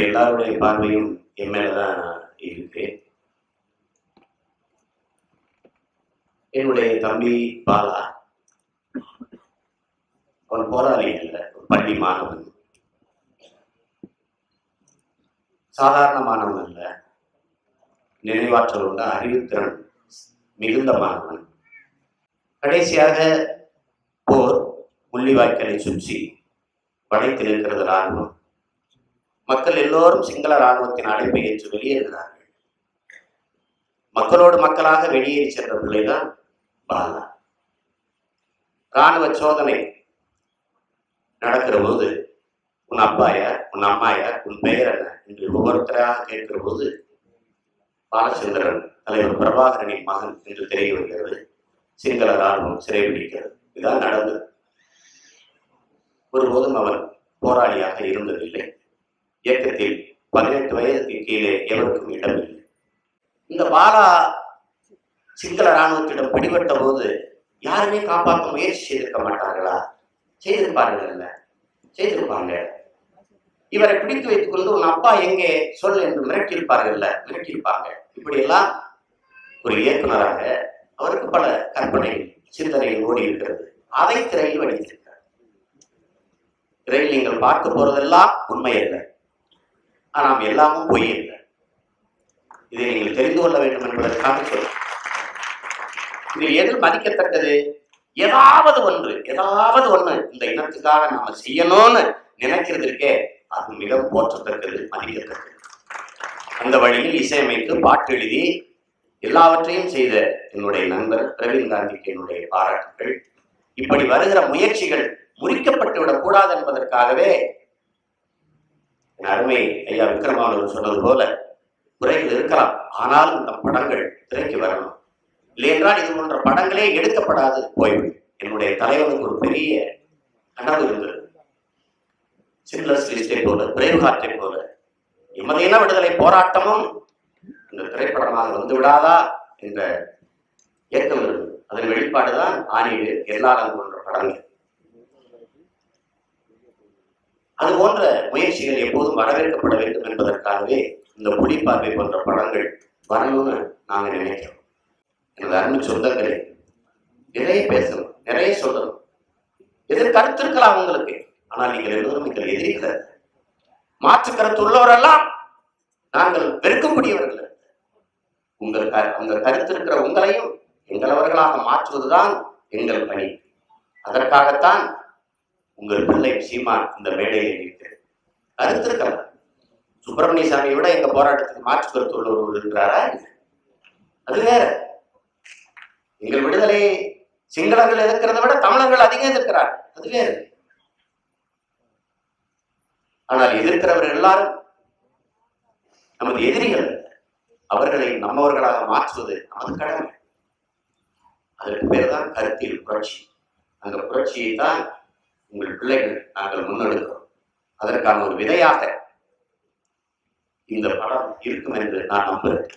எல்லாருடைய பார்வையும் என் மேலதான் இருக்கு. என்னுடைய தம்பி பாலா, அவன் போராளி அல்ல, பள்ளி மாணவன், சாதாரண மாணவன் அல்ல, நினைவாற்றல் உள்ள அறிவுத்திறன் மிகுந்த மாணவன். கடைசியாக போர் முள்ளிவாய்க்கலை சுற்றி வளைத்து இருக்கிறது ராணுவம். மக்கள் எல்லோரும் சிங்கள ராணுவத்தின் அழைப்பை ஏற்று வெளியேறுகிறார்கள். மக்களோடு மக்களாக வெளியேறி சென்ற பிள்ளைதான் பாலா. ராணுவ சோதனை நடக்கிற போது உன் அப்பா யார், உன் அம்மா யார், உன் பெயர் என்ன என்று ஒவ்வொருத்தராக கேட்கிற போது பாலச்சந்திரன் தலைவர் பிரபாகரனின் மகன் என்று தெரிய வருகிறது. சிங்கள ராணுவம் சிறைபிடிக்கிறது. இதுதான் நடந்தது. ஒருபோதும் அவன் போராளியாக இருந்ததில்லை. இயக்கத்தில் 18 வயதுக்கு கீழே எவருக்கும் இடமில்லை. இந்த பாலா சிங்கள ராணுவத்திடம் பிடிபட்ட போது யாருமே காப்பாற்ற முயற்சி செய்திருக்க மாட்டார்களா? செய்திருப்பார்கள், செய்திருப்பாங்க. இவரை பிடித்து வைத்துக் கொண்டு உன் அப்பா எங்கே சொல் என்று மிரட்டியிருப்பாங்க. இப்படி எல்லாம் ஒரு இயக்குனராக அவருக்கு பல கற்பனை சிந்தனைகள் ஓடி இருக்கிறது. அதை திரையில் வடித்திருக்கிறார். திரையில் நீங்கள் பார்க்க போறதெல்லாம் உண்மை அல்ல, ஆனால் எல்லாமும் பொய் அல்ல. இதை நீங்கள் தெரிந்து கொள்ள வேண்டும் என்பதற்காக சொல்ல. இதில் எது மதிக்கத்தக்கது? ஏதாவது ஒன்று இந்த இனத்துக்காக நாம செய்யணும்னு நினைக்கிறது இருக்கே, அது மிக போற்றத்தக்கது, மதிக்கத்தக்கது. அந்த வழியில் இசையமைத்து பாட்டு எழுதி எல்லாவற்றையும் செய்த என்னுடைய நண்பர் பிரவீன் காந்திக்கு என்னுடைய பாராட்டுகள். இப்படி வருகிற முயற்சிகள் முறிக்கப்பட்டு விடக்கூடாது என்பதற்காகவே என் அருமை ஐயா விக்ரமானவர் சொன்னது போல குறைகள் இருக்கலாம், ஆனாலும் இந்த படங்கள் திரைக்கு வரணும். இல்லையென்றால் இது போன்ற படங்களே எடுக்கப்படாது போய்விடும். என்னுடைய தலைவனுக்கு ஒரு பெரிய கனவு இருந்தது. சின்லர்ஸ் லிஸ்டை போல, பிரேவ் ஹார்ட்டை போல எமதேன விடுதலை போராட்டமும் இந்த திரைப்படமாக வந்து விடாதா என்ற ஏக்கம் இருந்தது. அதன் வெளிப்பாடுதான் ஆணிடு, எல்லாரும் போன்ற படங்கள். அது போன்ற முயற்சிகள் எப்போதும் வரவேற்கப்பட வேண்டும் என்பதற்காகவே இந்த புலிப்பார்வை போன்ற படங்கள் வரணும்னு நாங்க நினைக்கிறோம். எனது அருமை சொந்தங்களே, நிறைய பேசணும், நிறைய சொல்லணும். எதிர் கருத்து இருக்கலாம் உங்களுக்கு, ஆனால் நீங்கள் எல்லோரும் நீங்கள் எதிரிகள். மாற்று கருத்து உள்ளவரெல்லாம் நாங்கள் வெறுக்கக்கூடியவர்கள். உங்கள் கருத்து இருக்கிற உங்களையும் எங்களவர்களாக மாற்றுவதுதான் எங்கள் பணி. அதற்காகத்தான் உங்கள் பிள்ளை சீமான் இந்த மேடையில் இருக்கிறது. கருத்து இருக்கலாம். சுப்பிரமணிய சாமியை விட எங்க போராட்டத்துக்கு மாற்று கருத்து உள்ளவர் இருக்கிறாரா? அது வேற. எங்கள் விடுதலை சிங்களர்கள் எதிர்க்கிறத விட தமிழர்கள் அதிகம் எதிர்க்கிறார்கள். அது வேறு. ஆனால் எதிர்க்கிறவர்கள் எல்லாரும் நமது எதிரிகள். அவர்களை நம்மவர்களாக மாற்றுவது நமது கடமை. அதற்கு பேர் தான் கருத்தியல் புரட்சி. அந்த புரட்சியை தான் உங்கள் பிள்ளைகள் நாங்கள் முன்னெடுக்கிறோம். அதற்கான ஒரு விதையாக இந்த படம் இருக்கும் என்று நான் நம்புகிறேன்.